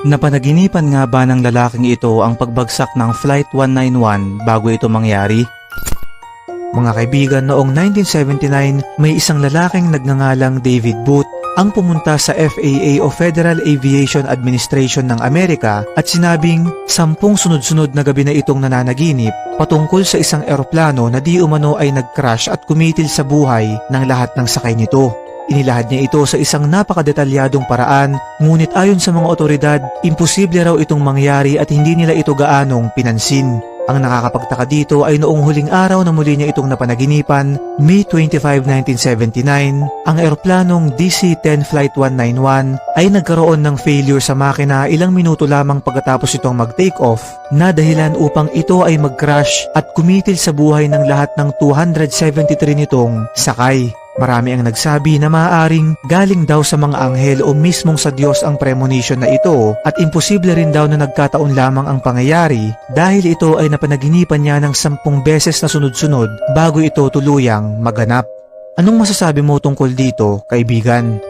Napanaginipan nga ba ng lalaking ito ang pagbagsak ng Flight 191 bago ito mangyari? Mga kaibigan, noong 1979 may isang lalaking nagngangalang David Booth ang pumunta sa FAA o Federal Aviation Administration ng Amerika at sinabing 10 sunod-sunod na gabi na itong nananaginip patungkol sa isang eroplano na di umano ay nag-crash at kumitil sa buhay ng lahat ng sakay nito. Inilahad niya ito sa isang napakadetalyadong paraan, ngunit ayon sa mga otoridad, imposible raw itong mangyari at hindi nila ito gaanong pinansin. Ang nakakapagtaka dito ay noong huling araw na muli niya itong napanaginipan, May 25, 1979, ang eroplanong DC-10 Flight 191 ay nagkaroon ng failure sa makina ilang minuto lamang pagkatapos itong mag-take off na dahilan upang ito ay mag-crash at kumitil sa buhay ng lahat ng 273 nitong sakay. Marami ang nagsabi na maaaring galing daw sa mga anghel o mismong sa Diyos ang premonition na ito at imposible rin daw na nagkataon lamang ang pangyayari dahil ito ay napanaginipan niya ng 10 beses na sunod-sunod bago ito tuluyang maganap. Anong masasabi mo tungkol dito, kaibigan?